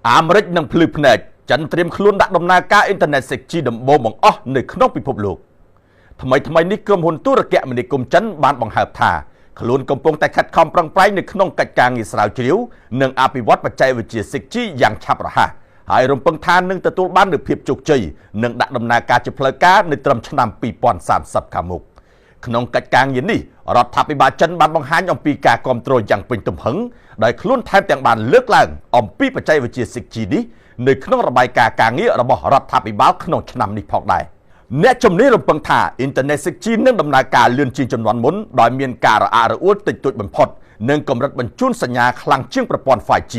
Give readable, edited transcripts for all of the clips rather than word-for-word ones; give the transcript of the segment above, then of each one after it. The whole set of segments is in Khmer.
អាមេរិកនឹងភ្លឺភ្នែកចិនត្រៀមខ្លួនដាក់ដំណើរការអ៊ីនធឺណិត 6G ដំបូងបង្អស់នៅក្នុងពិភពលោកថ្មីនេះក្រុមហ៊ុនទូរគមនាគមន៍ចិនបានបង្ហើបថាខ្លួនកំពុងតែខិតខំប្រឹងប្រែងនៅក្នុងកិច្ចការងារស្រាវជ្រាវនិងអភិវឌ្ឍបច្ចេកវិទ្យា 6G យ៉ាងឆាប់រហ័សហើយរំពឹងថានឹងទទួលបាននូវភាពជោគជ័យនិងដាក់ដំណើរការជាផ្លូវការនៅត្រឹមឆ្នាំ2030ខាងមុខក្នុងកិច្ចការងារនេះរដ្ឋាភិបាលចិនបានបង្ហាញអំពីការគ្រប់គ្រងយ៉ាងពេញទំហឹងដោយខ្លួនថែមទាំងបានលើកឡើងអំពីបច្ចេកវិទ្យា 6G នេះនៅក្នុងរបាយការណ៍ការងាររបស់រដ្ឋាភិបាលក្នុងឆ្នាំនេះផងដែរអ្នកជំនាញរំពឹងថាអ៊ីនធឺណិត 6G នឹងដំណើរការលឿនជាងជំនាន់មុនដោយមានការរអាក់រអួលតិចតួចបំផុតនិងកម្រិតបញ្ជូនសញ្ញាខ្លាំងជាងប្រព័ន្ធ 5G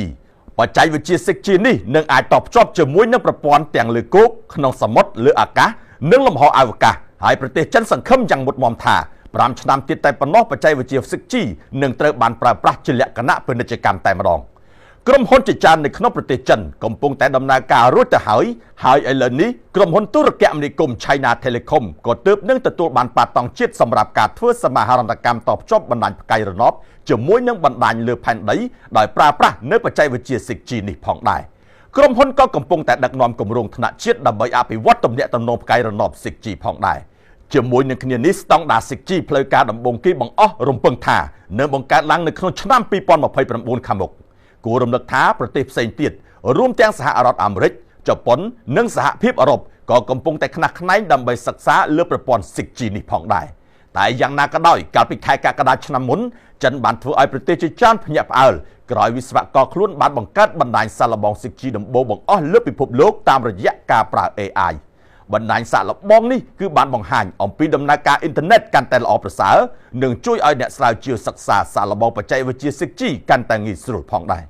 បច្ចេកវិទ្យា 6G នេះនឹងអាចតភ្ជាប់ជាមួយនឹងប្រព័ន្ធទាំងលើគោកក្នុងសមុទ្រលើអាកាសនិងលំហអវកាសហើយប្រទេសចិនសង្ឃឹមយ៉ាងមុតមាំថា5ឆ្នាំទៀតតែប៉ុណ្ណោះបច្ចេកវិទ្យា 6G នឹងត្រូវបានប្រើប្រាស់ជាលក្ខណៈពាណិជ្ជកម្មតែម្ដងក្រុមហ៊ុនជាច្រើននៅក្នុងប្រទេសចិនកំពុងតែដំណើរការរួចទៅហើយឥឡូវនេះក្រុមហ៊ុនទូរគមនាគមន៍ China Telecom ក៏ទើបនឹងទទួលបានប៉ាតង់ជាតិសម្រាប់ការធ្វើសមាហរណកម្មតភ្ជាប់បណ្ដាញផ្កាយរណបជាមួយនឹងបណ្ដាញលើផែនដីដោយប្រើប្រាស់នៅបច្ចេកវិទ្យា 6G នេះផងដែរក្រុមហ៊ុនក៏កំពុងតែដឹកនាំគម្រោងថ្នាក់ជាតិដើម្បីអភិវឌ្ឍទំនាក់ទំនងផ្កាយរណប 6G ផងដែរជាមួយនឹងគ្នានេះស្តង់ដារ 6G ផ្លូវការដំបូងគេបង្អស់រំពឹងថានឹងបង្កើតឡើងនៅក្នុងឆ្នាំ2029ខាងមុខគួររំលឹកថាប្រទេសផ្សេងទៀតរួមទាំងសហរដ្ឋអាមេរិកជប៉ុននិងសហភាពអឺរ៉ុបក៏កំពុងតែខ្នះខ្នែងដើម្បីសិក្សាលើប្រព័ន្ធ 6G នេះផងដែរតែយ៉ាងណាក៏ដោយកាលពីខែកក្កដាឆ្នាំមុនចិនបានធ្វើឲ្យប្រទេសជាច្រើនភ្ញាក់ផ្អើលក្រោយវិស្វករខ្លួនបានបង្កើតបណ្ដាញសាកល្បង 6G ដំបូងបង្អស់លើពិភពលោកតាមរយៈការប្រើ AI បណ្ដាញសាកល្បងនេះគឺបានបង្ហាញអំពីដំណើរការអ៊ីនធឺណិតកាន់តែល្អប្រសើរនិងជួយឲ្យអ្នកស្រាវជ្រាវសិក្សាសាកល្បងបច្ចេកវិទ្យា 6G កាន់តែងាយស្រួលផងដែរ